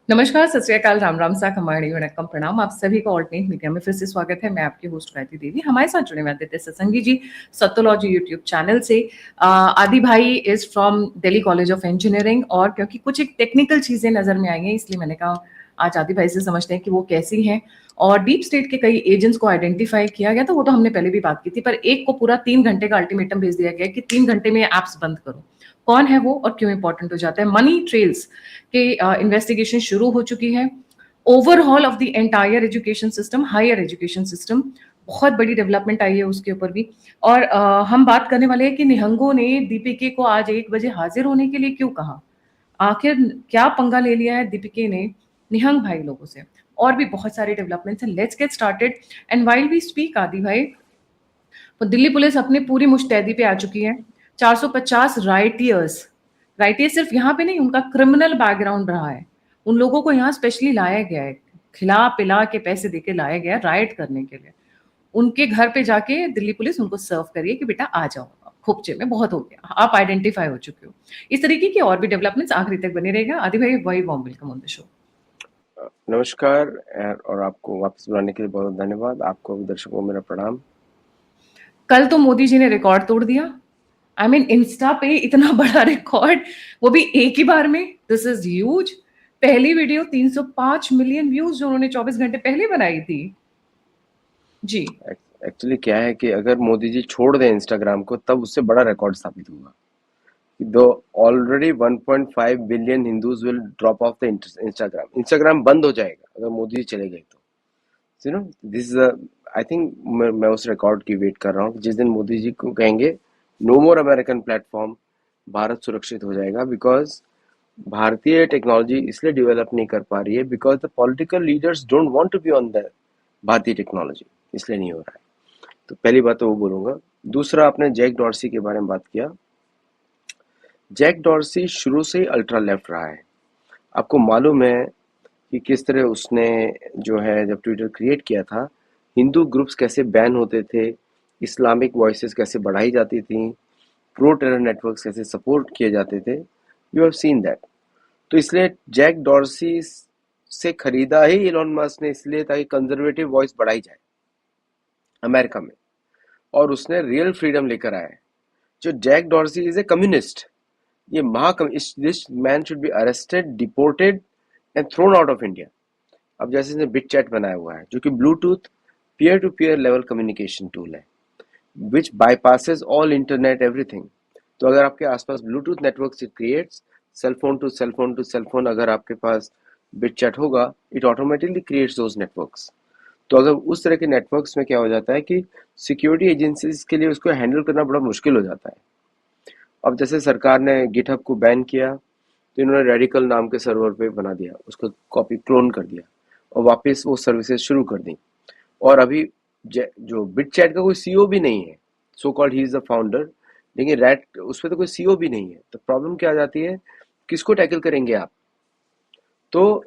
नमस्कार, सत श्री अकाल, राम राम सा खमाड़ी वणक्कम प्रणाम। आप सभी का ऑल्टरनेट मीडिया में फिर से स्वागत है। मैं आपकी होस्ट गायत्री देवी। हमारे साथ जुड़े हुए आदित्य सत्संगी जी सत्तोलॉजी यूट्यूब चैनल से। आदि भाई is from Delhi college of engineering, और क्योंकि कुछ एक टेक्निकल चीजें नजर में आई हैं, इसलिए मैंने कहा आज आदि भाई से समझते हैं कि वो कैसी हैं। और डीप स्टेट के कई एजेंट्स को आइडेंटिफाई किया गया था, वो तो हमने पहले भी बात की थी, पर एक को पूरा 3 घंटे का अल्टीमेटम भेज दिया गया कि 3 घंटे में एप्स बंद करो। कौन है वो और क्यों इंपॉर्टेंट हो जाता है? मनी ट्रेल्स के इन्वेस्टिगेशन शुरू हो चुकी है। Overhaul of the entire education system, higher education system, बहुत बड़ी डेवलपमेंट आई है उसके ऊपर भी। और हम बात करने वाले हैं कि निहंगों ने दीपिके को आज 1 बजे हाजिर होने के लिए क्यों कहा। आखिर क्या पंगा ले लिया है दीपिके ने निहंग भाई लोगों से। और भी बहुत सारे डेवलपमेंट्स हैं। Let's get started. And while we speak Adi भाई, तो दिल्ली पुलिस अपनी पूरी मुस्तैदी पे आ चुकी है। 450 राइटियर्स, राइटियर्स सिर्फ यहाँ पे नहीं, उनका क्रिमिनल बैकग्राउंड रहा है। उन लोगों को यहाँ स्पेशली लाया गया है, खिला पिला के पैसे देके लाया गया राइट करने के लिए। उनके घर पे जाके दिल्ली पुलिस उनको सर्व करिए कि बेटा आ जाओ, खोपचे में बहुत हो गया, आप आइडेंटिफाई हो चुके हो। इस तरीके की और भी डेवलपमेंट्स आखिरी तक बने रहेगा। आदि भाई, वही warm welcome on the show. नमस्कार और आपको वापस बुलाने के लिए बहुत धन्यवाद। आपको दर्शकों को मेरा प्रणाम। कल तो मोदी जी ने रिकॉर्ड तोड़ दिया। आई मीन इंस्टा पे इतना बड़ा रिकॉर्ड, वो भी एक ही बार में। This is huge. पहली वीडियो 305 मिलियन व्यूज जो उन्होंने 24 घंटे पहले बनाई थी जी। एक्चुअली क्या है कि अगर मोदी जी छोड़ दें इंस्टाग्राम को तब उससे बड़ा रिकॉर्ड स्थापित होगा। दो already 1.5 billion Hindus will drop of the Instagram बंद हो जाएगा अगर मोदी जी चले गए तो। You know this is I think मैं उस रिकॉर्ड की वेट कर रहा हूँ जिस दिन मोदी जी को कहेंगे नो मोर अमेरिकन प्लेटफॉर्म, भारत सुरक्षित हो जाएगा। बिकॉज भारतीय टेक्नोलॉजी इसलिए डेवलप नहीं कर पा रही है because the political leaders don't want to be on the भारतीय टेक्नोलॉजी, इसलिए नहीं हो रहा है। तो पहली बात तो वो बोलूंगा। दूसरा, आपने जैक डॉर्सी के बारे में बात किया। जैक डॉर्सी शुरू से ही अल्ट्रा लेफ्ट रहा है। आपको मालूम है कि किस तरह उसने जो है जब ट्विटर क्रिएट किया था, हिंदू ग्रुप्स कैसे बैन होते थे, इस्लामिक वॉइसेस कैसे बढ़ाई जाती थी, प्रो टेरर नेटवर्क्स कैसे सपोर्ट किए जाते थे। You have seen that. तो इसलिए जैक डॉर्सी से खरीदा ही इलॉन मस्क ने इसलिए ताकि कंजर्वेटिव वॉइस बढ़ाई जाए अमेरिका में, और उसने रियल फ्रीडम लेकर आया है। जो Jack Dorsey is a communist, ये this man should be arrested, deported and thrown out of India. अब जैसे इसने बिट चैट बनाया हुआ है जो कि Bluetooth peer to peer level communication tool है which bypasses all internet everything. तो अगर आपके आसपास ब्लूटूथ नेटवर्क से creates cell phone to cell phone to cell phone, अगर आपके पास बिट चैट होगा it automatically creates those networks. तो अगर उस तरह के नेटवर्क्स में क्या हो जाता है कि सिक्योरिटी एजेंसीज के लिए उसको हैंडल करना बड़ा मुश्किल हो जाता है। अब जैसे सरकार ने गिटहब को बैन किया तो इन्होंने रेडिकल नाम के सर्वर पे बना दिया, उसको कॉपी क्लोन कर दिया और वापस वो सर्विसेज शुरू कर दी। और अभी जो बिट चैट का कोई सीईओ भी नहीं है, so called he is the founder, लेकिन रैट उस पर तो कोई सीईओ भी नहीं है। तो प्रॉब्लम क्या आ जाती है, किसको टैकल करेंगे आप? तो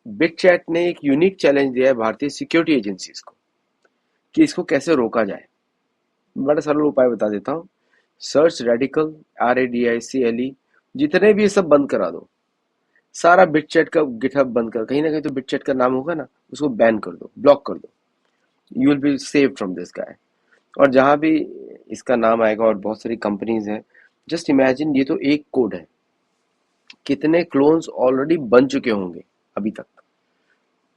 बिट चैट ने एक यूनिक चैलेंज दिया है भारतीय सिक्योरिटी एजेंसीज को कि इसको कैसे रोका जाए। बड़ा सरल उपाय बता देता हूँ। सर्च रेडिकल, RADICAL, जितने भी ये सब बंद करा दो। सारा बिट चैट का गिटहब बंद कर, कहीं ना कहीं तो बिट चैट का नाम होगा ना, उसको बैन कर दो, ब्लॉक कर दो। You will be save from this guy. और जहां भी इसका नाम आएगा, और बहुत सारी कंपनीज हैं, जस्ट इमेजिन ये तो एक कोड है, कितने क्लोन्स ऑलरेडी बन चुके होंगे अभी तक।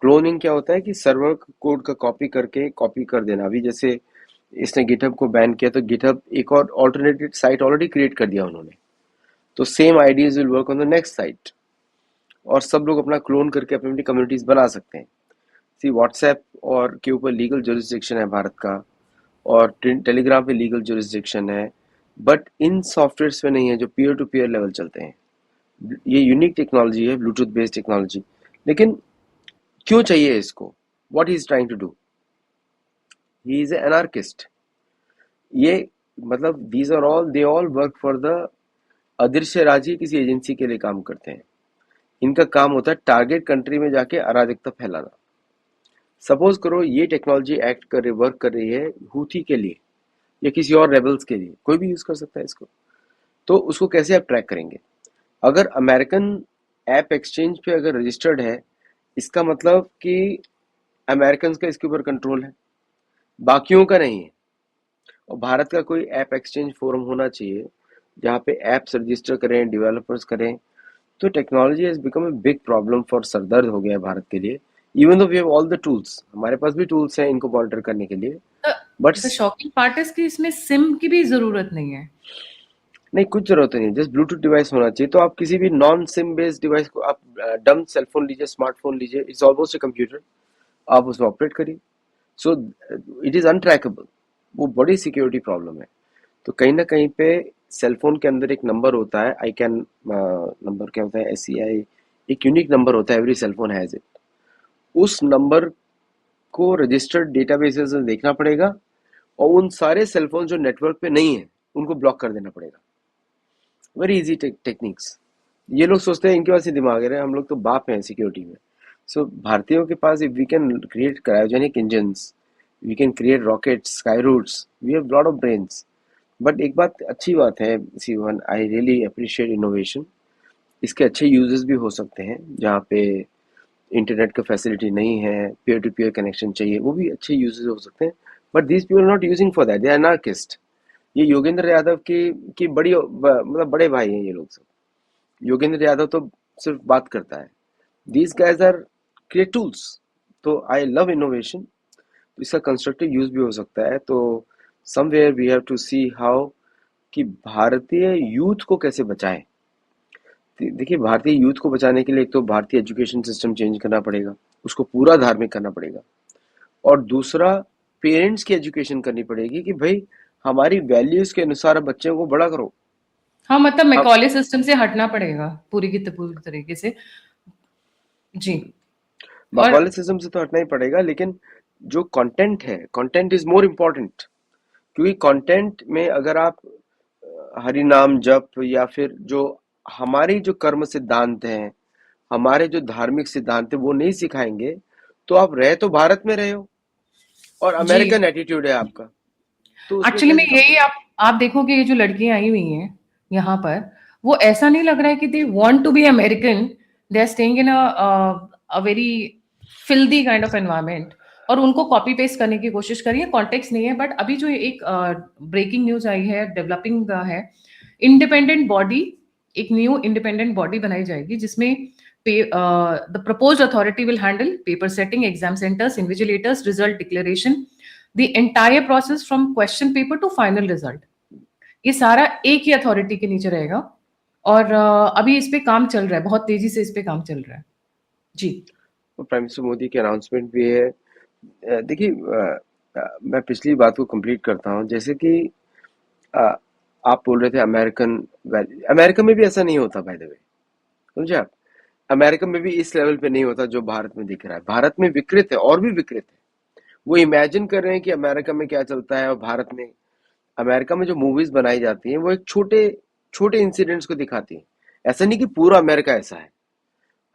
क्लोनिंग क्या होता है कि सर्वर कोड का कॉपी करके कॉपी कर देना। अभी जैसे इसने गिटहब को बैन किया तो गिटहब एक और ऑल्टरनेटिव साइट ऑलरेडी क्रिएट कर दिया उन्होंने, तो same ideas will work on the next site, और सब लोग अपना क्लोन करके अपनी अपनी कम्युनिटीज बना सकते हैं। सी व्हाट्सएप और के ऊपर लीगल जुरिस्डिक्शन है भारत का, और टेलीग्राम पे लीगल जुरिस्डिक्शन है, बट इन सॉफ्टवेयर्स पे नहीं है जो पीयर टू पीयर लेवल चलते हैं। ये यूनिक टेक्नोलॉजी है, ब्लूटूथ बेस्ड टेक्नोलॉजी। लेकिन क्यों चाहिए इसको? What he is trying to do? He is anarchist. ये मतलब these are all, they all work for the अदृश्य राज्य, किसी एजेंसी के लिए काम करते हैं। इनका काम होता है टारगेट कंट्री में जाके अराजकता फैलाना। सपोज करो ये टेक्नोलॉजी एक्ट कर रही, वर्क कर रही है हूथी के लिए या किसी और रेबल्स के लिए, कोई भी यूज कर सकता है इसको। तो उसको कैसे आप ट्रैक करेंगे? अगर अमेरिकन ऐप एक्सचेंज पे अगर रजिस्टर्ड है, इसका मतलब कि अमेरिकन का इसके ऊपर कंट्रोल है, बाकियों का नहीं है। और भारत का कोई ऐप एक्सचेंज फोरम होना चाहिए जहाँ पे ऐप्स रजिस्टर करें, डेवलपर्स करें। तो technology has become a big problem for सरदर्द हो गया है भारत के लिए। Even though we have all the tools, हमारे पास भी टूल्स हैं इनको मॉनिटर करने के लिए, but the shocking part is कि इसमें सिम की भी जरूरत नहीं है। नहीं, कुछ जरूरत नहीं, जस्ट ब्लूटूथ डिवाइस होना चाहिए। तो आप किसी भी नॉन सिम बेस्ड डिवाइस को, आप डम सेलफोन लीजिए, स्मार्टफोन लीजिए, इट्स ऑलमोस्ट अ कंप्यूटर, आप उसमें ऑपरेट करिए। सो इट इज अनट्रैकेबल, वो बड़ी सिक्योरिटी प्रॉब्लम है। तो कहीं ना कहीं पे सेलफोन के अंदर एक नंबर होता है, आई कैन नंबर क्या होता है, SCI, एक यूनिक नंबर होता है, एवरी सेलफोन हैज इट। उस नंबर को रजिस्टर्ड डेटाबेसेस में देखना पड़ेगा, और उन सारे सेलफोन जो नेटवर्क पे नहीं है उनको ब्लॉक कर देना पड़ेगा। Very easy techniques. ये लोग सोचते हैं इनके पास ही दिमाग है, हम लोग तो बाप हैं सिक्योरिटी में। सो भारतीयों के पास, if we can create cryogenic engines, we can create rockets, sky roots, we have lot of brains. But एक बात, अच्छी बात है सीवन, आई रियली अप्रिशिएट इनोवेशन। इसके अच्छे यूजेस भी हो सकते हैं, जहाँ पे इंटरनेट का फैसिलिटी नहीं है, पीयर टू पीयर कनेक्शन चाहिए, वो भी अच्छे यूजेस हो सकते हैं। But these people not using for that, they are anarchist. ये योगेंद्र यादव की मतलब बड़े भाई हैं ये लोग सब। योगेंद्र यादव तो सिर्फ बात करता है, these guys are create tools. तो आई लव इनोवेशन। तो इसका कंस्ट्रक्टिव यूज भी हो सकता है। तो somewhere we have to see how कि भारतीय यूथ को कैसे बचाएं। देखिए, भारतीय यूथ को बचाने के लिए एक तो भारतीय एजुकेशन सिस्टम चेंज करना पड़ेगा, उसको पूरा धार्मिक करना पड़ेगा। और दूसरा, पेरेंट्स की एजुकेशन करनी पड़ेगी कि भाई हमारी वैल्यूज के अनुसार बच्चों को बड़ा करो। हाँ, मतलब हम मैकॉले सिस्टम से हटना पड़ेगा पूरी की पूरी तरीके से। जी। और मैकॉले सिस्टम से तो हटना ही पड़ेगा, लेकिन जो कंटेंट है, कंटेंट इज मोर इम्पोर्टेंट। क्योंकि कंटेंट में अगर आप हरि नाम जप, या फिर जो हमारी जो कर्म सिद्धांत हैं, हमारे जो धार्मिक सिद्धांत है, वो नहीं सिखाएंगे, तो आप रहे तो भारत में रहे हो और जी, अमेरिकन एटीट्यूड है आपका, तो उसमें एक्चुअली में कैसे काम यही करें। आप देखोगे, ये जो लड़कियां आई हुई हैं यहाँ पर, वो ऐसा नहीं लग रहा है कि they want to be American. They are staying in a very filthy kind of environment, और उनको कॉपी पेस्ट करने की कोशिश करिए, कॉन्टेक्स्ट नहीं है। बट अभी जो एक ब्रेकिंग न्यूज आई है, डेवलपिंग है, इंडिपेंडेंट बॉडी, एक न्यू इंडिपेंडेंट बॉडी बनाई जाएगी जिसमें the proposed authority will handle paper setting, exam centres, invigilators, result declaration, the entire process from question paper two final result. ये सारा एक ही अथॉरिटी के नीचे रहेगा। और अभी इस पे काम चल रहा है, बहुत तेजी से इस पे काम चल रहा है। जी। और प्राइम मिनिस्टर मोदी की अनाउंसमेंट भी है। देखिए, मैं पिछली बात को कंप्लीट करता हूँ। जैसे कि अ, आप बोल रहे थे अमेरिकन वैल्यू, अमेरिका में भी ऐसा नहीं होता बाय द वे, समझे आप। अमेरिका में भी इस लेवल पे नहीं होता जो भारत में दिख रहा है। भारत में विकृत है, और भी विकृत है। वो इमेजिन कर रहे हैं कि अमेरिका में क्या चलता है, और भारत में, अमेरिका में जो मूवीज बनाई जाती हैं वो एक छोटे छोटे इंसिडेंट्स को दिखाती हैं। ऐसा नहीं कि पूरा अमेरिका ऐसा है।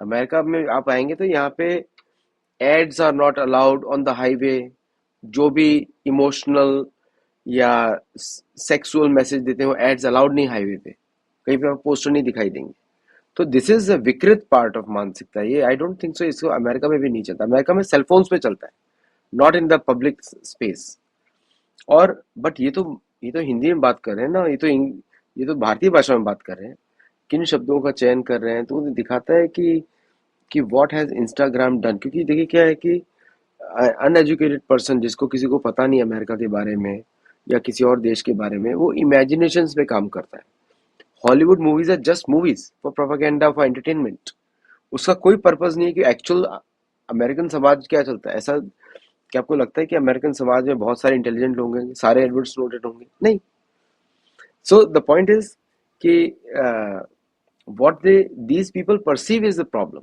अमेरिका में आप आएंगे तो यहाँ पे ads are not allowed on the highway. जो भी इमोशनल या सेक्सुअल मैसेज देते हैं वो एड्स अलाउड नहीं हाईवे पे, कहीं पे पोस्टर नहीं दिखाई देंगे। तो दिस इज अ विकृत पार्ट ऑफ मानसिकता। ये आई डोंट थिंक सो इसको अमेरिका में भी नहीं चलता। अमेरिका में सेलफोन्स पे चलता है, not in the public space. और बट ये तो हिंदी में बात कर रहे हैं ना, ये तो भारतीय भाषा में बात कर रहे हैं। किन शब्दों का चयन कर रहे हैं, तो वो दिखाता है कि व्हाट हैज इंस्टाग्राम डन। क्योंकि देखिए क्या है कि अनएजुकेटेड पर्सन, जिसको किसी को पता नहीं अमेरिका के बारे में या किसी और देश के बारे में, वो इमेजिनेशंस पे काम करता है। Hollywood movies are just movies for propaganda, for entertainment. उसका कोई पर्पस नहीं है कि एक्चुअल अमेरिकन समाज क्या चलता है। ऐसा क्या आपको लगता है कि अमेरिकन समाज में बहुत सारे इंटेलिजेंट लोग होंगे, सारे एडवर्ड स्नोडेन होंगे? नहीं। सो द पॉइंट इज कि what they these people perceive is the problem,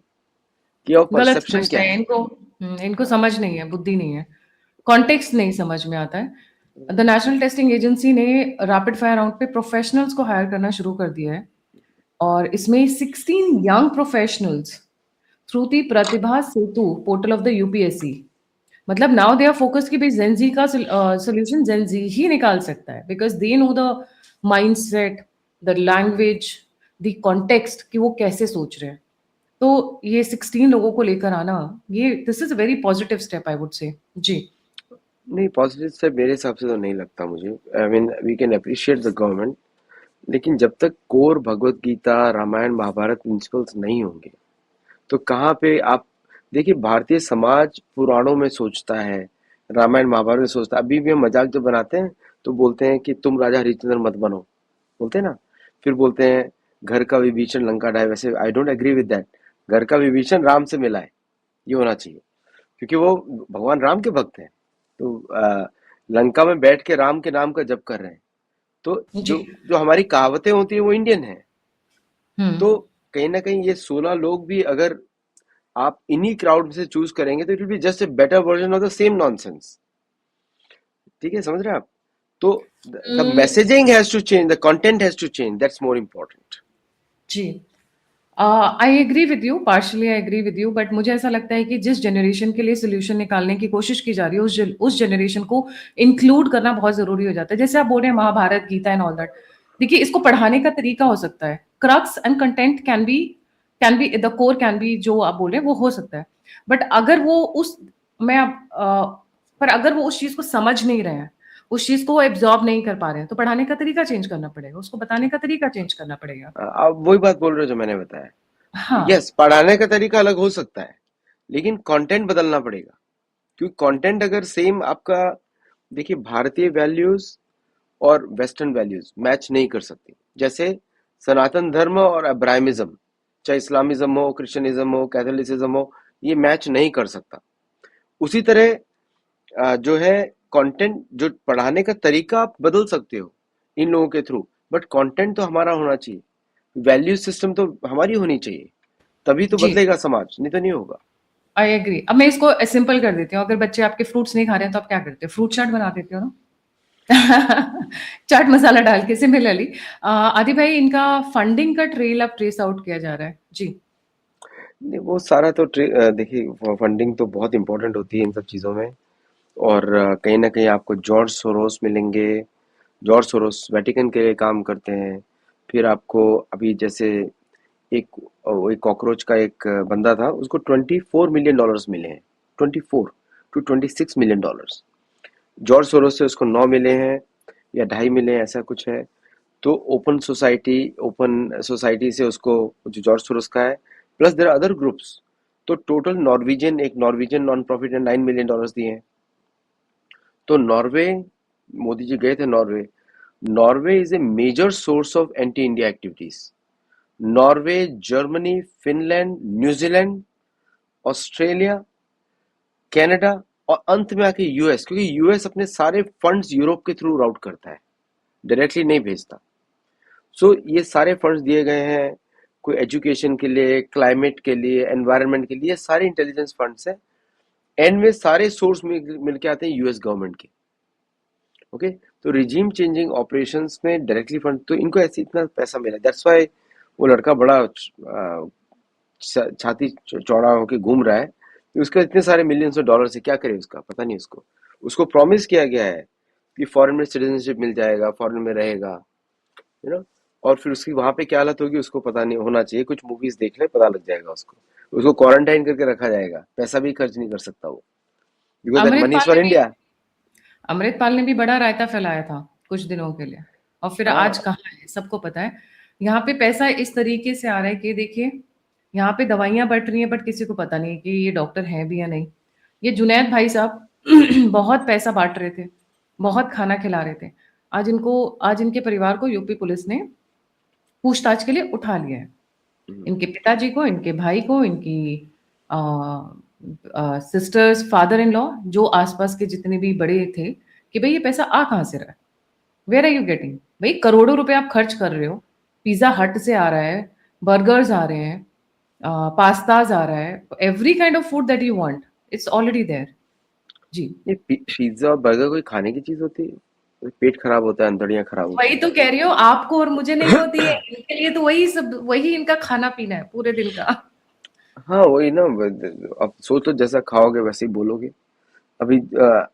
कि और गलत परसेप्शन समझते क्या हैं है। इनको। इनको समझ नहीं है, बुद्धि नहीं है, कॉन्टेक्स्ट नहीं समझ में आता है। द नेशनल टेस्टिंग एजेंसी ने रैपिड फायर राउंड पे प्रोफेशनल्स को हायर करना शुरू कर दिया है, और इसमें 16 young professionals through the Pratibha Setu portal of the UPSC. मतलब नाउ दे आर फोकस कि भाई जेनजी का सोल्यूशन जेनजी ही निकाल सकता है, because they know the mindset, the language, the context, कि वो कैसे सोच रहे हैं। तो ये 16 लोगों को लेकर आना, ये this is a very positive step I would say. जी। नहीं, पॉजिटिव से मेरे हिसाब से तो नहीं लगता मुझे। I mean we can appreciate the government, लेकिन जब तक कोर भगवत गीता, रामायण, महाभारत प्रिंसिपल्स नहीं होंगे, तो कहाँ पे आप देखिए, भारतीय समाज पुराणों में सोचता है, रामायण महाभारत में सोचता है। अभी भी हम मजाक जब बनाते हैं तो बोलते हैं कि तुम राजा हरिश्चंद्र मत बनो, बोलते हैं ना। फिर बोलते हैं घर का विभीषण लंका ढाए। वैसे I don't agree with that. घर का विभीषण राम से मिला है, ये होना चाहिए, क्योंकि वो भगवान राम के भक्त हैं। तो लंका में बैठ के राम के नाम का जप कर रहे हैं। तो जी। जो जो हमारी कहावतें होती है वो इंडियन है। हम्म। तो कहीं ना कहीं ये 16 लोग भी अगर आप इन्हीं क्राउड से चूज करेंगे तो it will be just a better version of the same nonsense. ठीक है, समझ रहे हैं आप? तो the hmm, messaging has to change, the content has to change, that's more important. जी। I agree with you, partially I agree with you, but मुझे ऐसा लगता है कि जिस जनरेशन के लिए सोल्यूशन निकालने की कोशिश की जा रही है, उस जनरेशन को इंक्लूड करना बहुत जरूरी हो जाता है। जैसे आप बोल रहे हैं Mahabharata, Gita and all that, देखिए इसको पढ़ाने का तरीका हो सकता है, crux and content can be the core, can be जो आप बोल रहे हैं वो हो सकता है। बट अगर वो उस मैं आप पर अगर वो उस चीज को समझ नहीं रहे हैं, उस चीज को एब्जॉर्ब नहीं कर पा रहे हैं, तो पढ़ाने का तरीका चेंज करना पड़ेगा, उसको बताने का तरीका चेंज करना पड़ेगा। आप वही बात बोल रहे हो जो मैंने बताया। हाँ। यस, पढ़ाने का तरीका अलग हो सकता है, लेकिन कंटेंट बदलना पड़ेगा। क्योंकि कंटेंट अगर सेम आपका, देखिए भारतीय वैल्यूज और वेस्टर्न वैल्यूज मैच नहीं कर सकती। जैसे सनातन धर्म और अब्राहमिज्म, चाहे इस्लामिज्म हो, क्रिश्चियनिज्म हो, कैथोलिसिज्म हो, ये मैच नहीं कर सकता। उसी तरह जो है कंटेंट, जो पढ़ाने का तरीका आप बदल सकते हो इन लोगों के थ्रू, बट कंटेंट तो हमारा होना चाहिए। वैल्यू सिस्टम तो हमारी होनी चाहिए, तभी तो जी, बदलेगा समाज, नहीं तो नहीं होगा। I agree. अब मैं इसको सिंपल कर देती हूँ, अगर बच्चे आपके फ्रूट्स नहीं खा रहे हैं तो आप क्या करते हो? फ्रूट चाट बना देते हो ना। चाट मसाला डाल के, सिमिलरली आदि भाई, इनका फंडिंग का ट्रेल अब ट्रेस आउट किया जा रहा है। जी। नहीं, वो सारा तो देखिए फंडिंग तो बहुत इंपॉर्टेंट होती है इन सब चीज़ों में। और कहीं ना कहीं आपको जॉर्ज सोरोस मिलेंगे। जॉर्ज सोरोस वेटिकन के लिए काम करते हैं। फिर आपको अभी जैसे एक कॉकरोच का एक बंदा था, उसको $24 मिलियन मिले हैं। 24 to 26 million dollars. George Soros से उसको 9 मिले हैं या 2.5 मिले हैं, ऐसा कुछ है। तो ओपन सोसाइटी से उसको, जो जॉर्ज सोरोस का है, plus there are other groups. तो टोटल नॉर्वेजियन नॉन प्रॉफिट ने $9 मिलियन दिए हैं। तो नॉर्वे, मोदी जी गए थे Norway. Norway is a major source of anti India activities. Norway, Germany, Finland, New Zealand, Australia, Canada, और अंत में आके यूएस, क्योंकि यूएस अपने सारे फंड्स यूरोप के थ्रू राउट करता है, डायरेक्टली नहीं भेजता। सो ये सारे फंड्स दिए गए हैं, कोई एजुकेशन के लिए, क्लाइमेट के लिए, एनवायरनमेंट के लिए, सारे इंटेलिजेंस फंड्स हैं। एंड में सारे सोर्स मिल के आते हैं यूएस गवर्नमेंट के। ओके, तो रिजीम चेंजिंग ऑपरेशंस में डायरेक्टली फंड, तो इनको ऐसे इतना पैसा मिला, दैट्स व्हाई वो लड़का बड़ा छाती चौड़ा होके घूम रहा है। उसका इतने सारे मिलियंस ऑफ डॉलर से क्या करे, उसका पता नहीं। उसको उसको प्रॉमिस किया गया है कि फॉरेन में सिटीजनशिप मिल जाएगा, फॉरेन में रहेगा, यू नो। और फिर उसकी वहां पे क्या हालत होगी उसको पता नहीं। होना चाहिए, कुछ मूवीज देख ले, पता लग जाएगा उसको। उसको क्वारंटाइन करके रखा जाएगा, पैसा भी खर्च नहीं कर सकता वो, because that money is Amritpal for ने भी इंडिया। अमृतपाल ने भी बड़ा रायता फैलाया था कुछ दिनों के लिए, और फिर आज हाँ। कहाँ है सबको पता है। यहाँ पे पैसा इस तरीके से आ रहा है कि देखिए, यहाँ पे दवाइयां बट रही हैं, बट किसी को पता नहीं कि ये डॉक्टर हैं भी या नहीं। ये जुनैद भाई साहब बहुत पैसा बांट रहे थे, बहुत खाना खिला रहे थे। आज इनके परिवार को यूपी पुलिस ने पूछताछ के लिए उठा लिया है। इनके पिताजी को, इनके भाई को, इनकी सिस्टर्स, फादर इन लॉ, जो आसपास के जितने भी बड़े थे, कि भाई ये पैसा आ कहाँ से रहा है, वेयर आर यू गेटिंग? भाई करोड़ों रुपए आप खर्च कर रहे हो, पिज्जा हट से आ रहा है, बर्गर्स आ रहे हैं, पास्ताज आ रहा है, every kind of food that you want, it's already there. जी। ये पिज्जा और बर्गर कोई खाने की चीज होती है? पेट खराब होता है, अंतड़ियां खराब होती वही है। तो कह रही हो, आपको और मुझे नहीं होती है, इनके लिए तो वही सब, वही इनका खाना पीना है पूरे दिन का। हाँ वही ना, अब सोच लो, जैसा खाओगे वैसे ही बोलोगे। अभी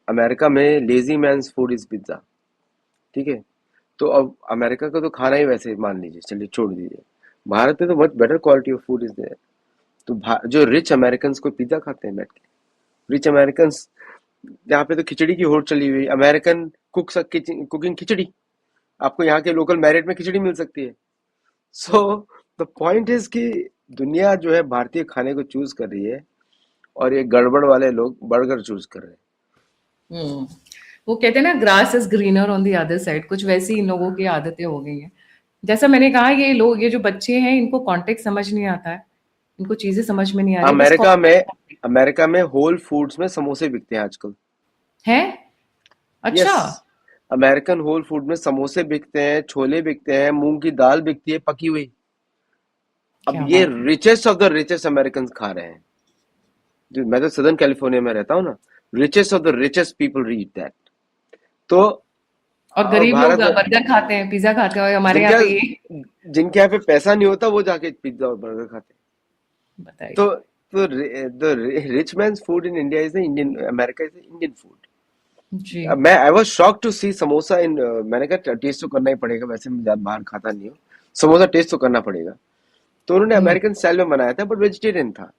अमेरिका में lazy man's food is pizza. ठीक है, तो अब अमेरिका का तो खाना ही वैसे मान लीजिए, चलिए छोड़ दीजिए। भारत में तो much better quality of food is there. तो जो रिच अमेरिकन कोई पिज्जा खाते हैं बैठ के? रिच अमेरिकन यहाँ पे तो खिचड़ी की होड़ चली हुई, अमेरिकन कुकिंग खिचड़ी, आपको यहाँ के लोकल मैरिट में खिचड़ी मिल सकती है। सो द पॉइंट इज कि दुनिया जो है भारतीय खाने को चूज कर रही है, और ये गड़बड़ वाले लोग बर्गर चूज कर रहे हैं। वो कहते हैं ना, grass is greener on the other side, कुछ वैसी इन लोगों की आदतें हो गई हैं। जैसा मैंने कहा, ये जो बच्चे हैं, इनको कॉन्टेक्स्ट समझ नहीं आता है, इनको चीजें समझ में नहीं आ रही, बस अमेरिका में होल फूड्स में समोसे बिकते हैं आजकल। है। यस, अच्छा। अमेरिकन होल फूड में समोसे बिकते हैं, छोले बिकते हैं, मूंग की दाल बिकती है पकी हुई। अब क्या ये बात है। Richest of the richest American खा रहे हैं। मैं तो सदर्न कैलिफोर्निया में रहता हूँ ना, richest of the richest people read that. तो और गरीब लोग भारत में बर्गर खाते हैं, पिज्जा खाते हैं, और हमारे जिनके यहाँ पे यहाँ जिनके यहाँ पे पैसा नहीं होता वो जाके पिज्जा और बर्गर खाते हैं। बताइए। तो the rich man's food in India is the Indian, America is the Indian food. जी। मैं I was shocked to see samosa in, मैंने कहा टेस्ट तो करना ही पड़ेगा, वैसे मैं ज्यादा बाहर खाता नहीं हूँ, समोसा टेस्ट तो करना पड़ेगा। तो उन्होंने हम्म। अमेरिकन स्टाइल में बनाया था, बट वेजिटेरियन था।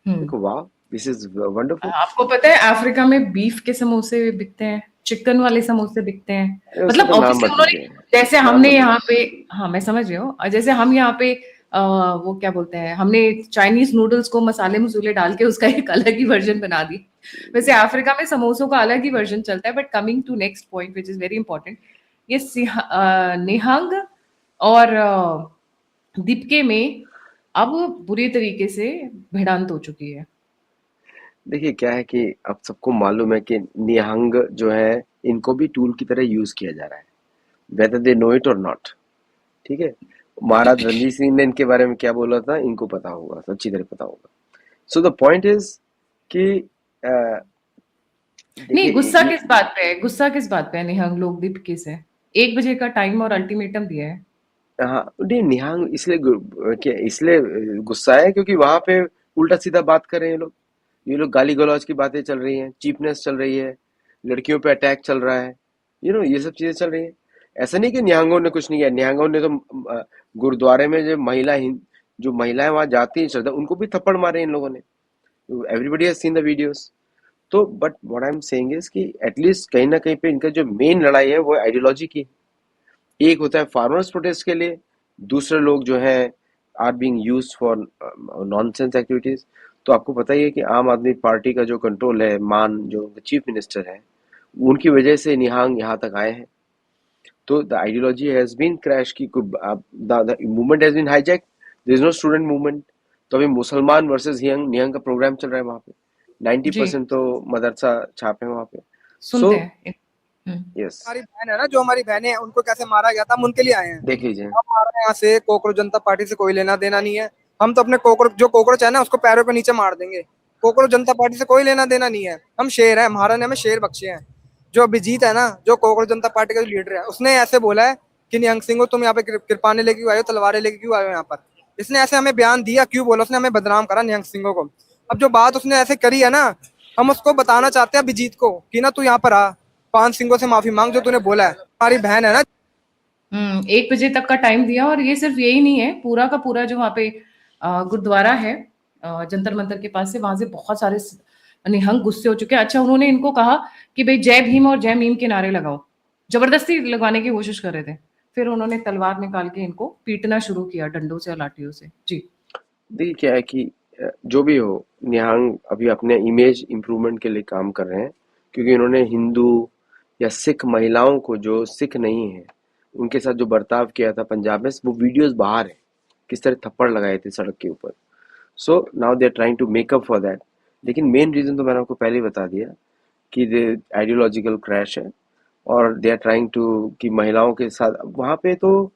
हम्म। देखो, वाह, दिस इज वंडरफुल। आपको पता है अफ्रीका में बीफ के समोसे बिकते हैं, चिकन वाले समोसे बिकते हैं। उसका मतलब तो नाम ऑब्वियसली मत उन्होंने, लीजिए, जैसे नाम हमने मत यहाँ लीजिए। पे, हाँ मैं समझ रही हूँ, जैसे हम यहाँ पे वो क्या बोलते हैं, हमने चाइनीज नूडल्स को मसाले मसूले डाल के उसका एक अलग ही वर्जन बना दी, वैसे अफ्रीका में समोसों का अलग ही वर्जन चलता है। But coming to next point which is very important, ये निहंग और दीपके में अब बुरी तरीके से भिड़ंत हो चुकी है। देखिए क्या है कि अब सबको मालूम है कि निहंग जो है, इनको भी टूल की तरह यूज किया जा रहा है, वेदर दे नो इट और नॉट। ठीक है, महाराज रणजीत सिंह ने इनके बारे में क्या बोला था, इनको पता होगा, अच्छी तरह पता होगा। सो द पॉइंट इज कि नहीं, देखिए गुस्सा किस बात पे है, गुस्सा किस बात पे है निहंग लोग दीपके से? 1 बजे का टाइम और अल्टीमेटम दिया है। हाँ, नहीं, निहंग इसलिए गुस्सा है क्योंकि वहां पे उल्टा सीधा बात कर रहे हैं ये लोग गाली गलौज की बातें चल रही हैं, चीपनेस चल रही है, लड़कियों पे अटैक चल रहा है, ये सब चीजें चल रही हैं। ऐसा नहीं कि निहंगों ने कुछ नहीं किया, निहंगों ने तो गुरुद्वारे में जो महिलाएं वहां जाती हैं श्रद्धा, उनको भी थप्पड़ मारे इन लोगों ने। Everybody has seen the videos. तो but what I am saying is कि एटलीस्ट कहीं ना कहीं पे इनका जो मेन लड़ाई है वो आइडियोलॉजी की। एक होता है फार्मर्स प्रोटेस्ट के लिए, दूसरे लोग जो है are being used for nonsense activities. तो आपको पता ही है कि आम आदमी पार्टी का जो कंट्रोल है, मान जो चीफ मिनिस्टर है, उनकी वजह से निहंग यहाँ तक आए हैं। तो the ideology has been crash की, the movement has been hijack, there is no student movement. तो अभी मुसलमान वर्सेस निहंग का प्रोग्राम चल रहा है वहां पे, जी, 90% तो मदरसा छाप है वहां पे। सो सुनते हैं। यस, हमारी बहन है ना, जो हमारी बहनें हैं उनको कैसे मारा गया था, हम उनके लिए आए हैं। देख लीजिए। हमारे यहाँ से कॉकरोच जनता पार्टी से कोई लेना देना नहीं है। हम तो अपने कॉकरोच है ना, उसको पैरों के नीचे मार देंगे। कॉकरोच जनता पार्टी से कोई लेना देना नहीं है। हम शेर हैं, महाराज ने हमें शेर बख्शे हैं। जो अभिजीत है ना, जो कॉकरोच जनता पार्टी का लीडर है, उसने ऐसे बोला है कि निहंग सिंह, तुम यहाँ पे कृपाने लेके क्यों आए हो, तलवारें लेके क्यों आए हो यहाँ पर। इसने ऐसे हमें बयान दिया, क्यों बोला, उसने हमें बदनाम करा निहंग सिंह को। अब जो बात उसने ऐसे करी है ना, हम उसको बताना चाहते हैं अभिजीत को कि ना तू यहाँ पर आ, 5 सिंगों से माफी मांग जो तूने बोला है। हमारी बहन है ना। 1 बजे तक का टाइम दिया, और ये सिर्फ यही नहीं है, पूरा का पूरा जो वहाँ पे गुरुद्वारा है, जंतर मंतर के पास से, वहां से बहुत सारे निहंग गुस्से हो चुके हैं। अच्छा, उन्होंने इनको कहा कि भाई जय भीम और जय मीम के नारे लगाओ, जबरदस्ती लगवाने की कोशिश कर रहे थे। फिर उन्होंने तलवार निकाल के इनको पीटना शुरू किया डंडों से और लाठियों से। जी। देखिए क्या है कि जो भी हो, निहंग अभी अपने इमेज इम्प्रूवमेंट के लिए काम कर रहे हैं, क्योंकि उन्होंने हिंदू या सिख महिलाओं को, जो सिख नहीं है, उनके साथ जो बर्ताव किया था पंजाब में, वो वीडियोस बाहर है, किस तरह थप्पड़ लगाए थे सड़क के ऊपर। So now they are trying to make up for that. लेकिन मेन रीजन तो मैंने आपको पहले ही बता दिया कि दे आइडियोलॉजिकल क्रैश है, और दे आर ट्राइंग टू कि महिलाओं के साथ वहां पे तो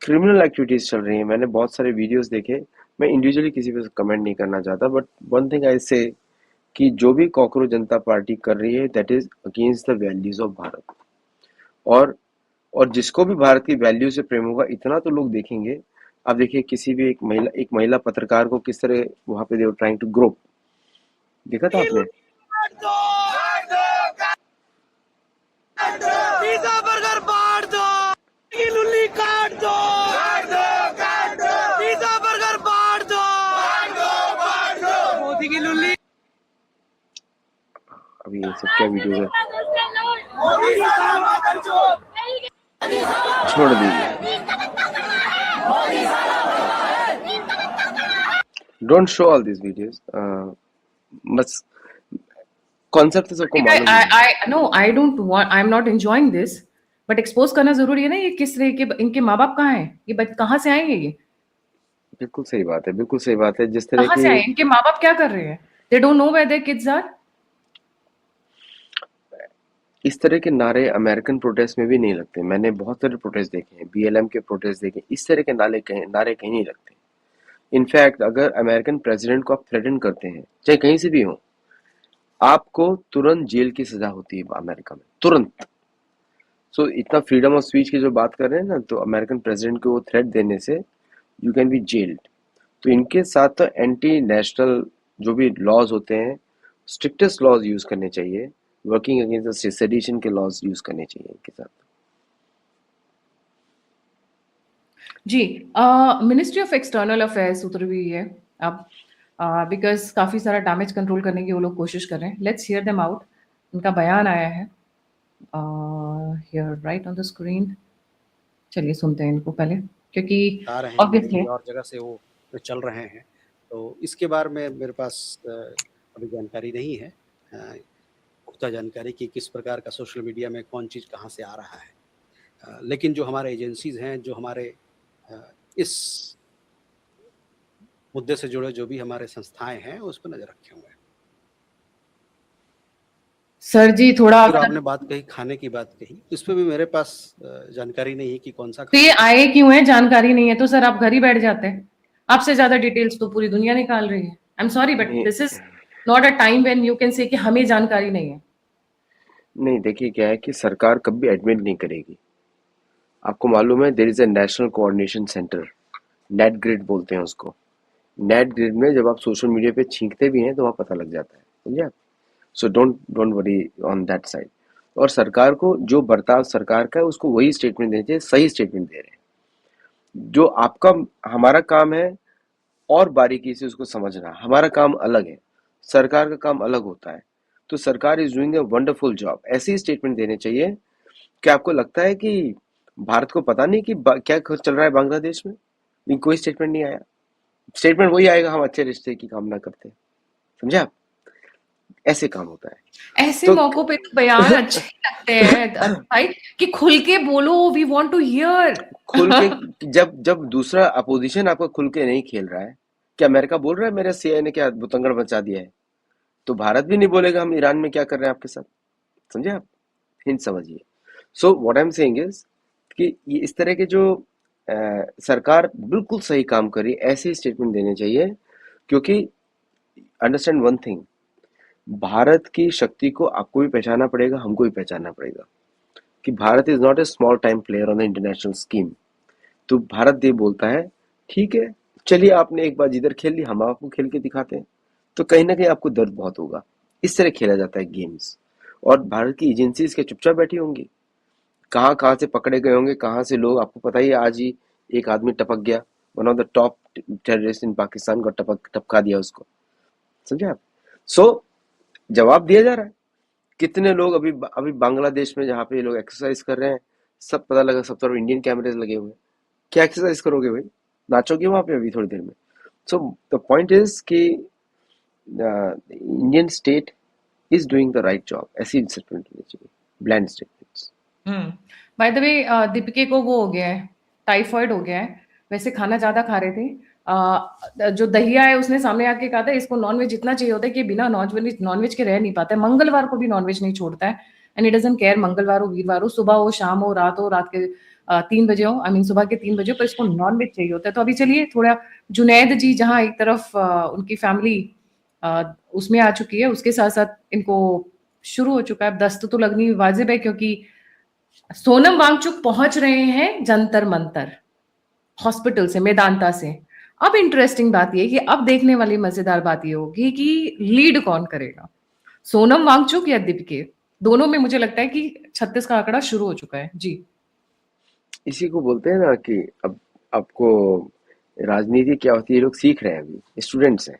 क्रिमिनल एक्टिविटीज चल रही हैं। मैंने बहुत सारे वीडियोस देखे, मैं इंडिविजुअली किसी पे कमेंट नहीं करना चाहता, बट वन थिंग आई से कि जो भी कॉकरोच जनता पार्टी कर रही है, that is against the values of Bharat. और और जिसको भी भारत की वैल्यू से प्रेम होगा, इतना तो लोग देखेंगे। आप देखिए किसी भी एक महिला पत्रकार को किस तरह वहां पे दे वर ट्राइंग टू ग्रो, देखा था आपने? पिज़्ज़ा बर्गर बांट दो, लुल्ली काट दो, पिज़्ज़ा बर्गर बांट दो, अभी ये सब क्या वीडियो है, छोड़ दीजिए, don't show all this videos. बस कॉन्सेप्ट तो सबको Like मालूम ही है। I no, I don't want, I'm not enjoying this, but expose करना जरूरी है ना। ये किस तरह के इनके माँ बाप कहाँ हैं, ये कहाँ से आएंगे, ये बिल्कुल सही बात है, बिल्कुल सही बात है। जिस तरह कहाँ की से आए, इनके माँ बाप क्या कर रहे हैं, they don't know where their kids are। इस तरह के नारे अमेरिकन प्रोटेस्ट में भी नहीं लगते। मैंने बहुत सारे प्रोटेस्ट देखे हैं, बीएलएम के प्रोटेस्ट देखे, इस तरह के नारे कहीं नहीं लगते। इनफैक्ट अगर अमेरिकन प्रेसिडेंट को आप थ्रेटन करते हैं, चाहे कहीं से भी हो, आपको तुरंत जेल की सजा होती है अमेरिका में, तुरंत। सो इतना फ्रीडम ऑफ स्पीच की जो बात कर रहे हैं ना, तो अमेरिकन प्रेसिडेंट को वो थ्रेट देने से यू कैन बी जेल्ड। तो इनके साथ तो एंटी नेशनल जो भी लॉज होते हैं, स्ट्रिक्टेस्ट लॉज यूज करने चाहिए, वर्किंग अगेंस्ट सेडिशन के लॉज यूज करने चाहिए इनके साथ। जी, मिनिस्ट्री ऑफ एक्सटर्नल अफेयर्स उतर भी है अब, बिकॉज काफी सारा डैमेज कंट्रोल करने की वो लोग कोशिश कर रहे हैं। Let's hear them out. उनका बयान आया है here right on the screen. चलिए सुनते हैं इनको पहले, क्योंकि आ रहे हैं ऑब्वियसली दिल्ली और जगह से वो चल रहे हैं, तो इसके बारे में मेरे पास अभी जानकारी नहीं है, पुख्ता जानकारी कि किस प्रकार का सोशल मीडिया में कौन चीज़ कहाँ से आ रहा है। लेकिन जो हमारे एजेंसीज हैं, जो हमारे इस मुद्दे से जुड़े जो भी हमारे संस्थाएं हैं, उस पर नजर रखे हुए हैं। सर जी थोड़ा फिर आपने बात कही, खाने की बात कही, इस पर भी मेरे पास जानकारी नहीं है कि कौन सा तो ये आए क्यों है, जानकारी नहीं है तो सर आप घर ही बैठ जाते हैं। आपसे ज्यादा डिटेल्स तो पूरी दुनिया निकाल रही है। I am sorry but this is not a time when you can say कि हमें जानकारी नहीं है। नहीं, देखिए क्या है कि सरकार कभी एडमिट नहीं करेगी। आपको मालूम है, there is a national coordination centre, net grid बोलते हैं उसको। नेट ग्रिड में जब आप सोशल मीडिया पे छींकते भी हैं तो वहाँ पता लग जाता है, समझे आप। So don't worry on that side. और सरकार को जो बर्ताव सरकार का है उसको वही स्टेटमेंट देना चाहिए, सही स्टेटमेंट दे रहे हैं। जो आपका हमारा काम है और बारीकी से उसको समझना, हमारा काम अलग है, सरकार का काम अलग होता है। तो सरकार is doing a wonderful job, ऐसे ही स्टेटमेंट देने चाहिए। क्या आपको लगता है कि भारत को पता नहीं कि क्या चल रहा है बांग्लादेश में? लेकिन कोई स्टेटमेंट नहीं आया। स्टेटमेंट वही आएगा, हम अच्छे रिश्ते की कामना करते हैं, समझे आप। ऐसे काम होता है। ऐसे तो मौकों पे तो बयान अच्छे ही लगते हैं भाई, कि खुल के बोलो, वी वांट टू हियर। खुल के जब दूसरा अपोजिशन आपका खुल के नहीं खेल रहा है, क्या अमेरिका बोल रहा है मेरे सीआईए ने क्या बुतंगड़ मचा दिया है, तो भारत भी नहीं बोलेगा हम ईरान में क्या कर रहे हैं आपके साथ, समझे आप। हिंट समझिए। So what I am saying is कि ये इस तरह के जो सरकार बिल्कुल सही काम करी, ऐसे स्टेटमेंट देने चाहिए। क्योंकि अंडरस्टैंड वन थिंग, भारत की शक्ति को आपको भी पहचानना पड़ेगा, हमको भी पहचानना पड़ेगा कि Bharat is not a small time player on the international scheme. तो भारत ये बोलता है, ठीक है चलिए आपने एक बार जिधर खेल ली, हम आपको खेल के दिखाते हैं। तो कहीं ना कहीं आपको दर्द बहुत होगा। इस तरह खेला जाता है गेम्स। और भारत की एजेंसीज के चुपचाप बैठी होंगी, कहाँ कहाँ से पकड़े गए होंगे, कहाँ से लोग, आपको पता ही है, आज ही एक आदमी टपक गया, one of the top terrorist इन पाकिस्तान को टपका दिया उसको, समझे आप। सो जवाब दिया जा रहा है। कितने लोग अभी अभी बांग्लादेश में जहाँ पे ये लोग एक्सरसाइज कर रहे हैं, सब पता लगा, सब तरफ इंडियन कैमरेज लगे हुए हैं। क्या एक्सरसाइज करोगे भाई, नाचोगे वहां पे अभी थोड़ी देर में। सो द पॉइंट इज कि Indian state is doing the right job, ऐसी स्टेटमेंट होनी चाहिए, bland statements. By the way Deepika को वो हो गया है, टाइफॉइड हो गया है। वैसे खाना ज्यादा खा रहे थे। जो दहिया है उसने सामने आके कहा था इसको नॉनवेज इतना चाहिए होता है कि बिना नॉनवेज के रह नहीं पाता है। मंगलवार को भी नॉनवेज नहीं छोड़ता है, एंड इट डजंट केयर मंगलवार हो वीरवार हो, सुबह हो शाम हो रात के 3 बजे हो, आई मीन सुबह के 3 बजे हो, पर इसको नॉनवेज चाहिए होता है। तो अभी चलिए थोड़ा जुनैद जी जहाँ एक तरफ उनकी फैमिली उसमें आ चुकी है, उसके साथ साथ इनको शुरू हो चुका है। अब दस्त तो लगनी वाजिब है, क्योंकि सोनम वांगचुक पहुंच रहे हैं जंतर मंतर हॉस्पिटल से, मेदांता से। अब इंटरेस्टिंग बात यह कि अब देखने वाली मजेदार बात यह होगी कि लीड कौन करेगा, सोनम वांगचुक या दीपिका। दोनों में मुझे लगता है कि 36 का आंकड़ा शुरू हो चुका है जी। इसी को बोलते हैं ना कि अब आपको राजनीति क्या होती है, ये लोग सीख रहे हैं, अभी स्टूडेंट्स हैं,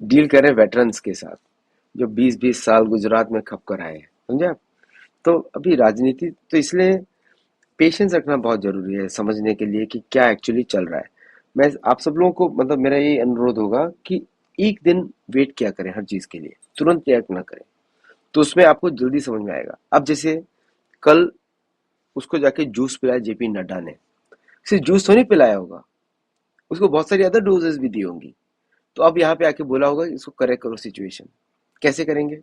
डील कर रहे हैं वेटरन्स के साथ। जो 20-20 साल गुजरात में खप कर आए हैं, समझे आप? तो अभी राजनीति तो इसलिए पेशेंस रखना बहुत जरूरी है समझने के लिए कि क्या एक्चुअली चल रहा है। मैं आप सब लोगों को मतलब मेरा ये अनुरोध होगा कि एक दिन वेट किया करें हर चीज के लिए, तुरंत रिएक्ट ना करें, तो उसमें आपको जल्दी समझ में आएगा। अब जैसे कल उसको जाके जूस पिलाया जेपी नड्डा ने, सिर्फ जूस तो नहीं पिलाया होगा, उसको बहुत सारी अदर डोजेस भी दी होंगी। तो अब यहाँ पे आके बोला होगा इसको करेक्ट करो सिचुएशन, कैसे करेंगे?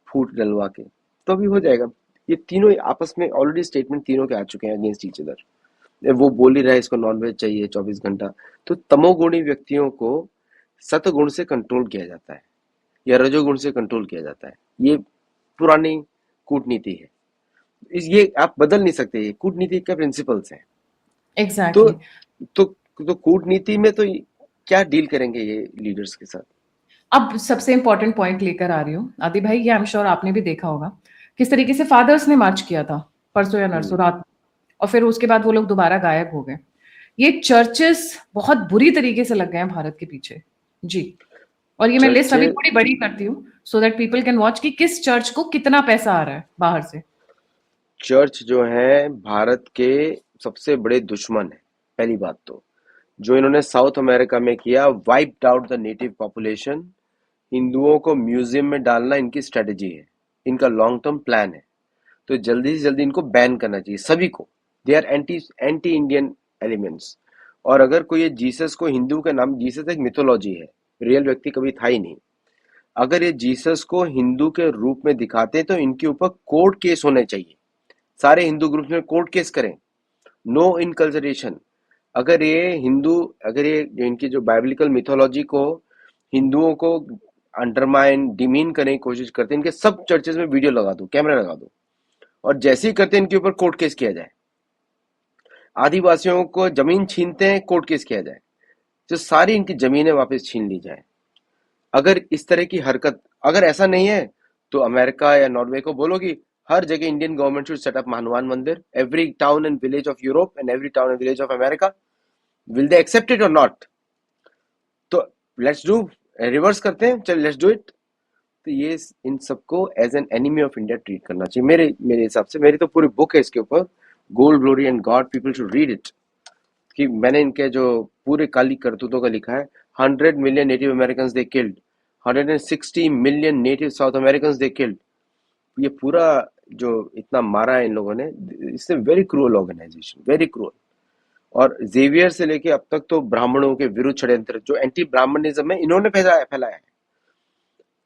फूट डलवा के, तो अभी हो जाएगा। ये तीनों आपस में ऑलरेडी स्टेटमेंट तीनों के आ चुके हैं अगेंस्ट ईच अदर। वो बोल ही रहा है इसको नॉनवेज चाहिए 24 घंटा। तो तमोगुणी व्यक्तियों को सतगुण से कंट्रोल किया जाता है या रजोगुण से कंट्रोल किया जाता है। ये पुरानी कूटनीति है, ये आप बदल नहीं सकते, ये कूटनीति का प्रिंसिपल्स है। तो एग्जैक्टली। तो तो कूटनीति में तो क्या डील करेंगे ये लीडर्स के साथ? अब सबसे इंपॉर्टेंट पॉइंट लेकर आ रही हूँ आदि भाई, ये आई एम श्योर आपने भी देखा होगा किस तरीके से फादर्स ने मार्च किया था परसों या नरसों रात, और फिर उसके बाद वो लोग दोबारा गायब हो गए। ये चर्चेस बहुत बुरी तरीके से लग गए हैं भारत के पीछे जी। और ये मैं लिस्ट अभी चर्चे थोड़ी बड़ी करती हूँ so that people can watch कि किस चर्च को कितना पैसा आ रहा है बाहर से। चर्च जो है भारत के सबसे बड़े दुश्मन है। पहली बात तो जो इन्होंने साउथ अमेरिका में किया, wiped out the native population, हिंदुओं को म्यूजियम में डालना इनकी स्ट्रेटेजी है, इनका लॉन्ग टर्म प्लान है। तो जल्दी से जल्दी इनको बैन करना चाहिए सभी को। They are anti Indian elements. और अगर कोई ये जीसस को हिंदू का नाम, जीसस एक मिथोलॉजी है, रियल व्यक्ति कभी था ही नहीं। अगर ये जीसस को हिंदू के रूप में दिखाते तो इनके ऊपर कोर्ट केस होने चाहिए, सारे हिंदू ग्रुप में कोर्ट केस करें, नो इनकल्चरेशन। अगर ये हिंदू, अगर ये इनकी जो बाइबलिकल मिथोलॉजी को हिंदुओं को अंडरमाइन डिमीन करने की कोशिश करते हैं, इनके सब चर्चेस में वीडियो लगा दो, कैमरा लगा दो, और जैसे ही करते हैं इनके ऊपर कोर्ट केस किया जाए। आदिवासियों को जमीन छीनते हैं, कोर्ट केस किया जाए, जो सारी इनकी जमीनें वापस छीन ली जाए। अगर इस तरह की हरकत, अगर ऐसा नहीं है तो अमेरिका या नॉर्वे को बोलो कि हर जगह Indian government should set up Hanuman mandir, every town and village of Europe and every town and village of America. Will they accept it और नॉट? तो लेट्स डू, रिवर्स करते हैं, चल लेट्स डू इट। तो ये इन सबको as an enemy of India treat करना चाहिए मेरे हिसाब से। मेरी तो पूरी बुक है इसके ऊपर, gold glory and God, people should read it. कि मैंने इनके जो पूरे काली करतूतों का लिखा है। 100 million native American they killed, 160 million native south American they killed. ये पूरा जो इतना मारा है इन लोगों ने, इससे very cruel organisation, very cruel. और जेवियर से लेके अब तक तो ब्राह्मणों के विरुद्ध षड्यंत्र, जो एंटी ब्राह्मणिज्म है, इन्होंने फैलाया है।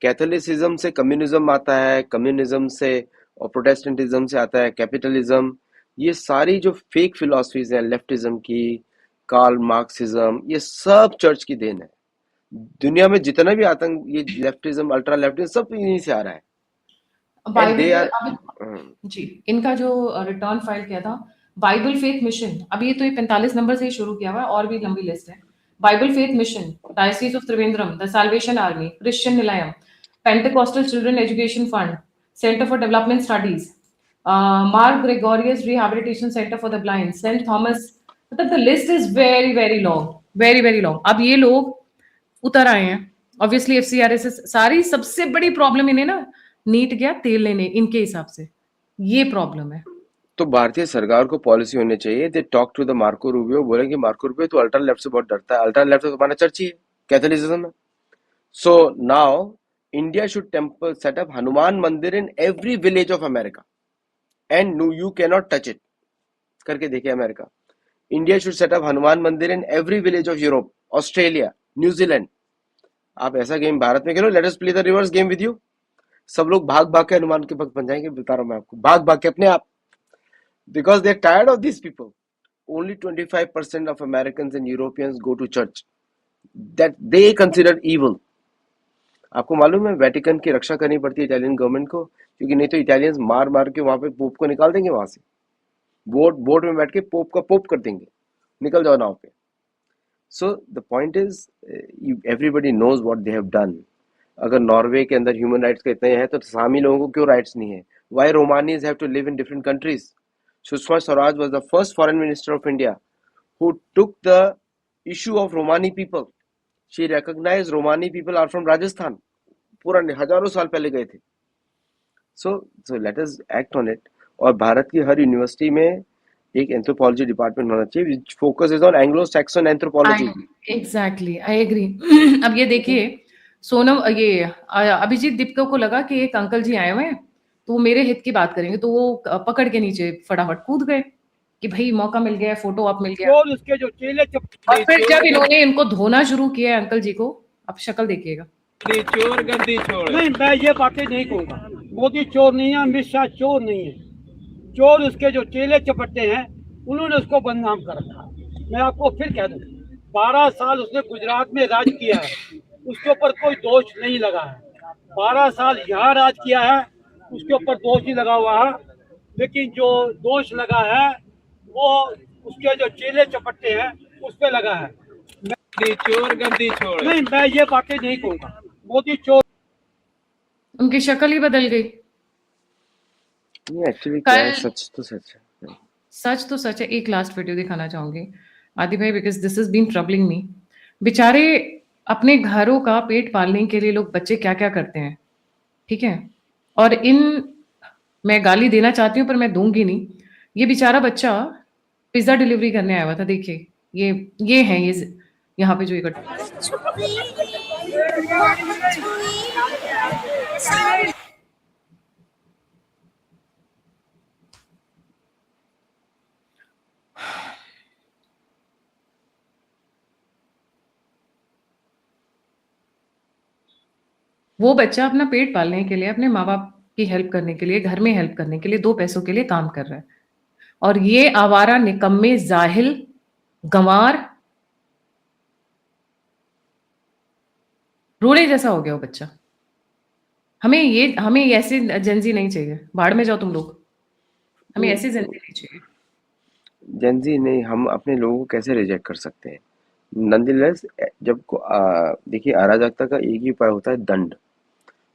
कैथोलिसिज्म से कम्युनिज्म आता है, कम्युनिज्म से और प्रोटेस्टेंटिज्म से आता है कैपिटलिज्म। ये सारी जो फेक फिलॉसफीज हैं लेफ्टिज्म की, कार्ल मार्क्सिज्म, ये सब चर्च की देन है। दुनिया में जितना भी आतंक, ये लेफ्टिज्म, अल्ट्रा लेफ्टिज्म, सब इन्हीं से आ रहा है। एंड दे बाइबल आर अभी जी, इनका जो रिटर्न फाइल किया था बाइबल फेथ मिशन, अभी ये तो ये 45 नंबर से ही शुरू किया हुआ है और भी लंबी लिस्ट है। Bible faith mission, diocese of Trivandrum, the salvation army, Christian Nilayam, Pentecostal children education fund, centre for development studies, Mark Gregorios rehabilitation centre for the blind, Saint Thomas. मतलब the list is very very long, very very long. अब ये लोग उतर आए हैं obviously एफसीआरएस। सारी सबसे बड़ी प्रॉब्लम इन्हें ना नीट गया तेल लेने, इनके हिसाब से ये प्रॉब्लम है। तो भारतीय सरकार को पॉलिसी होनी चाहिए। They talk to the Marco Rubio, बोले कि मार्को रूबियो तो अल्ट्रा लेफ्ट से बहुत डरता है, अल्ट्रा लेफ्ट तो तुम्हारा चर्च ही है, कैथोलिसिज्म है। So now India should temple set up Hanuman mandir in every village of America and no you can not touch it. करके देखे America. India should set up Hanuman mandir in every village of Europe, Australia, New Zealand. आप ऐसा game Bharat में खेलो, let us play the reverse game with you. सब लोग भाग भाग के हनुमान के भक्त बन जाएंगे, बता रहा हूं मैं आपको, भाग भाग के अपने आप, because they are tired of this people. Only 25% of Americans and Europeans go to church that they consider evil. आपको मालूम है वेटिकन की रक्षा करनी पड़ती है इटालियन गवर्नमेंट को, क्योंकि नहीं तो इटालियंस मार मार के वहां पे पोप को निकाल देंगे वहां से। बोट में बैठ के पोप का पोप कर देंगे, निकल जाओ नाव पे। So the point is, everybody knows what they have done. अगर नॉर्वे के अंदर ह्यूमन राइट्स का इतना है तो सामी लोगों को क्यों राइट्स नहीं है? Why Romanies have to live in different countries? Sushma Swaraj was the first foreign minister of India who took the issue of Romani people. She recognized Romani people are from Rajasthan. पूरा नहीं, हजारों साल पहले गए थे। So let us act on it. और भारत की हर university में एक एंथ्रोपोलॉजी डिपार्टमेंट होना चाहिए which focuses on Anglo Saxon anthropology. Exactly, I agree. अब ये देखिए, सोनम ये अभिजीत दीपिका को लगा कि एक अंकल जी आए हुए हैं तो वो मेरे हित की बात करेंगे, तो वो पकड़ के नीचे फटाफट कूद गए कि भाई मौका मिल गया, फोटो आप मिल गया। और उसके जो चेले और फिर जब इन्होंने इनको धोना शुरू किया अंकल जी को, अब शक्ल देखिएगा। चोर गर्दी चोर नहीं, मैं ये बातें नहीं कहूँगा। मोदी चोर नहीं है, अमित शाह चोर नहीं है। चोर उसके जो चेले चपट्टे हैं, उन्होंने उसको बदनाम कर रखा। मैं आपको फिर कह दूं, 12 साल उसने गुजरात में राज किया है, उसके ऊपर कोई दोष नहीं लगा है। 12 साल यहाँ राज किया है, उसके ऊपर दोष ही लगा हुआ है। लेकिन जो दोष लगा है वो उसके जो चेले चपट्टे हैं उस पे लगा है। चोर गर्दी चोर नहीं, मैं ये बातें नहीं कहूँगा। मोदी चोर, उनकी शक्ल ही बदल गई। एक्चुअली क्या है, कल सच तो सच है। सच तो सच है। एक लास्ट वीडियो दिखाना चाहूंगी आदि भाई, because this is been troubling me. बेचारे अपने घरों का पेट पालने के लिए लोग बच्चे क्या क्या करते हैं, ठीक है। और मैं गाली देना चाहती हूँ पर मैं दूंगी नहीं। ये बेचारा बच्चा पिज्जा डिलीवरी करने आया हुआ था। देखिए ये है ये यहाँ पे जो ये वो बच्चा अपना पेट पालने के लिए, अपने माँ बाप की हेल्प करने के लिए, घर में हेल्प करने के लिए, 2 पैसों के लिए काम कर रहा है। और ये आवारा निकम्मे जाहिल गंवार रोड़े जैसा हो गया वो बच्चा। हमें ऐसे जेंजी नहीं चाहिए, भाड़ में जाओ तुम लोग। हमें ऐसे जेंजी नहीं चाहिए। जेंजी नहीं, हम अपने लोगों को कैसे रिजेक्ट कर सकते हैं। नंदीलेस जब देखिए, अराजकता का एक ही उपाय होता है, दंड।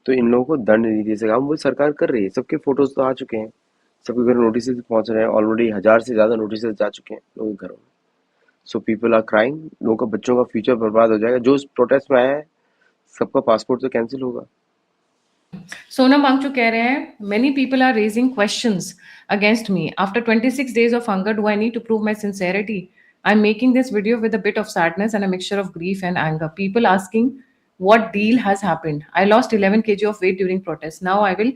तो इन लोगों को दंड नीति से काम वो सरकार कर रही है। सबके फोटोज तो आ चुके हैं, सबके घर नोटिस पहुंच रहे हैं। ऑलरेडी 1000 से ज्यादा नोटिस जा चुके हैं लोगों के घरों में। So people are crying. लोगों का, बच्चों का फ्यूचर बर्बाद हो जाएगा। जो इस प्रोटेस्ट में आया है सबका पासपोर्ट तो कैंसिल होगा। सोनम वांगचुक कह रहे हैं, many people are raising questions against me after 26 days of hunger. Do I need to prove my sincerity? I'm making this video with a bit of sadness and a mixture of grief and anger. People asking what deal has happened. I lost 11 kg of weight during protest. Now I will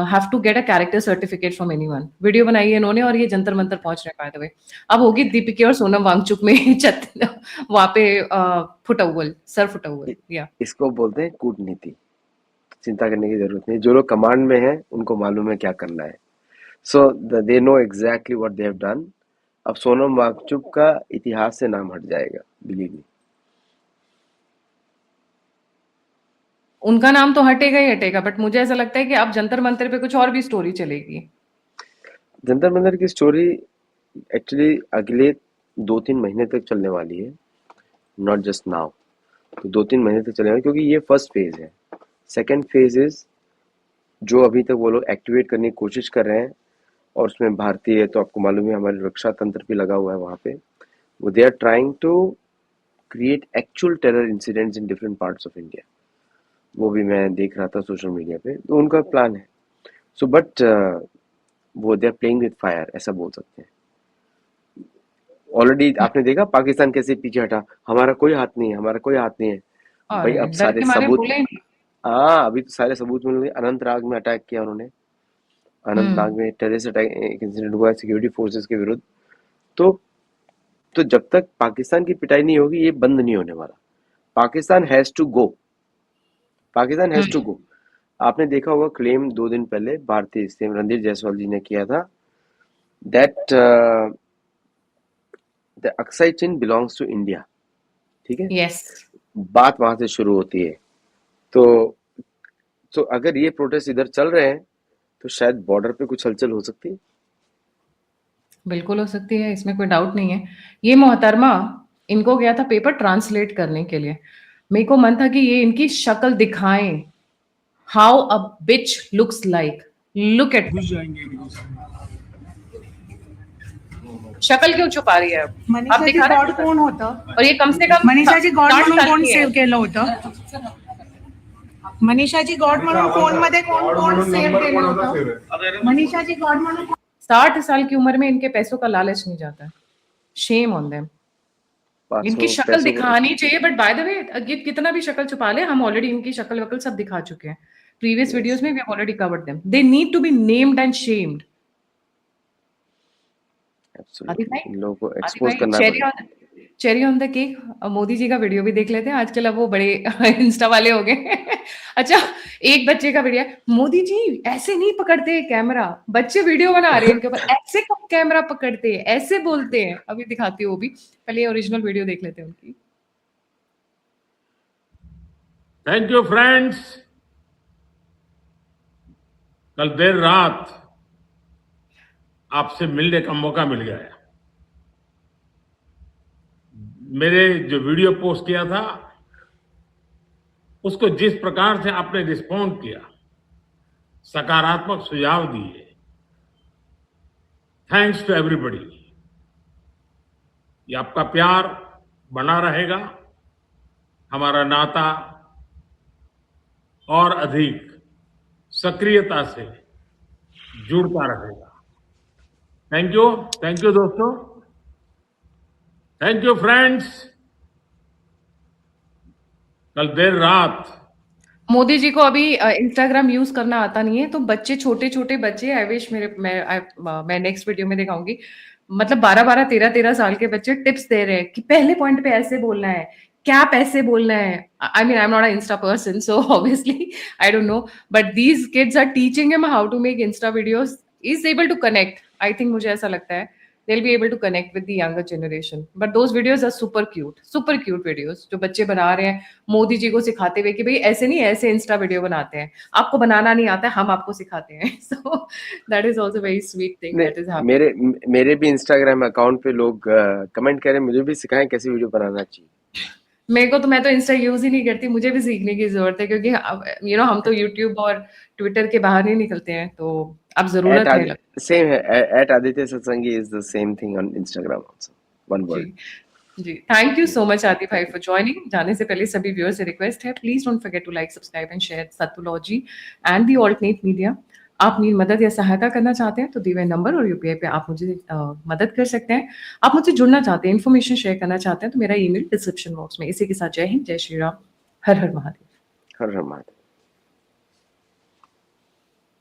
have to get a character certificate from anyone. Video बनाई है इन्होंने और ये जंतर मंतर पहुंच रहे हैं। Bye the वे, अब होगी दीपिका और सोनम वांगचुक में वहां पे फुटअव्वल, सर फुटअव्वल। या इसको बोलते हैं कूटनीति। चिंता करने की जरूरत नहीं। जो लोग कमांड में हैं उनको मालूम है क्या करना है। So they know exactly what they have done. अब सोनम वांगचुक का इतिहास से नाम हट जाएगा, बिलीव मी। उनका नाम तो हटेगा ही हटेगा, बट मुझे ऐसा लगता है कि अब जंतर मंतर पे कुछ और भी स्टोरी चलेगी। जंतर मंतर की स्टोरी एक्चुअली अगले 2-3 महीने तक चलने वाली है, नॉट जस्ट नाउ। तो 2-3 महीने तक चलेगा, क्योंकि ये फर्स्ट फेज है। सेकेंड फेज इज जो अभी तक वो लोग एक्टिवेट करने की कोशिश कर रहे हैं, और उसमें भारतीय, तो आपको मालूम है हमारे रक्षा तंत्र भी लगा हुआ है वहाँ पे। वो they are trying to create actual terror incidents in different parts of India. वो भी मैं देख रहा था सोशल मीडिया पे, तो उनका प्लान है। सो बट वो they are playing with fire, ऐसा बोल सकते हैं। ऑलरेडी आपने देखा पाकिस्तान कैसे पीछे हटा, हमारा कोई हाथ नहीं है, हमारा कोई हाथ नहीं है। भाई अब सारे सबूत, हाँ अभी तो सारे सबूत मिल गए। अनंतनाग में अटैक किया उन्होंने, अनंतनाग में टेररिस्ट अटैक एक इंसिडेंट हुआ है सिक्योरिटी फोर्सेस के विरुद्ध। तो जब तक पाकिस्तान की पिटाई नहीं होगी ये बंद नहीं होने वाला। Pakistan has to go, Pakistan has to go. आपने देखा होगा क्लेम 2 दिन पहले भारतीय सीएम रणधीर जायसवाल जी ने किया था that the Aksai Chin belongs to India. ठीक है, यस, बात वहां से शुरू होती है। तो अगर ये प्रोटेस्ट इधर चल रहे हैं तो शायद बॉर्डर पे कुछ हलचल हो सकती है। बिल्कुल हो सकती है, इसमें कोई डाउट नहीं है। ये मोहतरमा इनको गया था पेपर ट्रांसलेट करने के लिए। मेरे को मन था कि ये इनकी शक्ल दिखाएं, how a bitch looks like. Look at, शक्ल क्यों छुपा रही है? अब मनीषाजी दिखा गॉड कोण होतं? और ये कम से कम मनीषाजी गॉड स्टार्ट म्हणून कोण करती है। सेव्ह केलं होतं? मनीषा जी गॉड म्हणून फोन मध्ये कोण सेव्ह केलं होतं? मनीषा जी गॉड म्हणून 60 साल की उम्र में इनके पैसों का लालच नहीं जाता। Shame on them. इनकी शक्ल पैसों दिखानी चाहिए, बट बाय द वे ये कितना भी शक्ल छुपा ले, हम ऑलरेडी इनकी शक्ल वकल सब दिखा चुके हैं प्रीवियस Yes. वीडियोस में। We have already covered them. They need to be named and shamed. Absolutely भाई, इन लोगों को आदि एक्सपोज भाई, करना पड़ेगा। Cherry on the cake, Modi ji का वीडियो भी देख लेते हैं आजकल। अब वो बड़े इंस्टा वाले हो गए। अच्छा, एक बच्चे का वीडियो है, मोदी जी ऐसे नहीं पकड़ते कैमरा। बच्चे वीडियो बना रहे हैं इनके ऊपर, ऐसे कब कैमरा पकड़ते हैं, ऐसे बोलते हैं। अभी दिखाती हूँ वो भी, पहले ओरिजिनल वीडियो देख लेते हैं उनकी। Thank you friends. कल देर रात आपसे मिलने का मौका मिल गया। मेरे जो वीडियो पोस्ट किया था उसको जिस प्रकार से आपने रिस्पॉन्ड किया, सकारात्मक सुझाव दिए, थैंक्स टू एवरीबॉडी। ये आपका प्यार बना रहेगा, हमारा नाता और अधिक सक्रियता से जुड़ता रहेगा। थैंक यू दोस्तों, थैंक यू फ्रेंड्स। कल देर रात मोदी जी को अभी इंस्टाग्राम यूज करना आता नहीं है, तो बच्चे, छोटे छोटे बच्चे, आई विश मैं नेक्स्ट वीडियो में दिखाऊंगी, मतलब 12-12, 13-13 साल के बच्चे टिप्स दे रहे हैं कि पहले पॉइंट पे ऐसे बोलना है, कैप ऐसे बोलना है। I mean, I am not a insta person, so obviously I don't know, but these kids are teaching him how to make insta videos. Is able to connect, I think, मुझे ऐसा लगता है they'll be able to connect with the younger generation, but those videos are super cute videos जो बच्चे बना रहे हैं मोदी जी को सिखाते हुए कि भाई ऐसे नहीं, ऐसे इंस्टा वीडियो बनाते हैं, आपको बनाना नहीं आता है, हम आपको सिखाते हैं। so that is also very sweet thing that is happening. मेरे भी इंस्टाग्राम अकाउंट पे लोग कमेंट करें, मुझे भी सिखाएं कैसे वीडियो बनाना चाहिए। मैं तो इंस्टा यूज ही नहीं करती, मुझे भी सीखने की जरूरत है, क्योंकि हम तो यूट्यूब और ट्विटर के बाहर नहीं निकलते हैं, तो अब जरूरत है। सेम है, at Aditya Satsangi is the same thing on Instagram also, one word. जी, thank you so much Aadi भाई फॉर ज्वाइनिंग। जाने से पहले सभी व्यूअर्स से रिक्वेस्ट है, please don't forget to like, subscribe and share Sattology and the alternate media. आप मेरी मदद या सहायता करना चाहते हैं तो दिए हुए नंबर और यूपीआई पे आप मुझे मदद कर सकते हैं। आप मुझसे जुड़ना चाहते हैं, इन्फॉर्मेशन शेयर करना चाहते हैं, तो मेरा ईमेल डिस्क्रिप्शन बॉक्स में। इसी के साथ जय हिंद, जय श्री राम, हर हर महादेव। हर हर महादेव।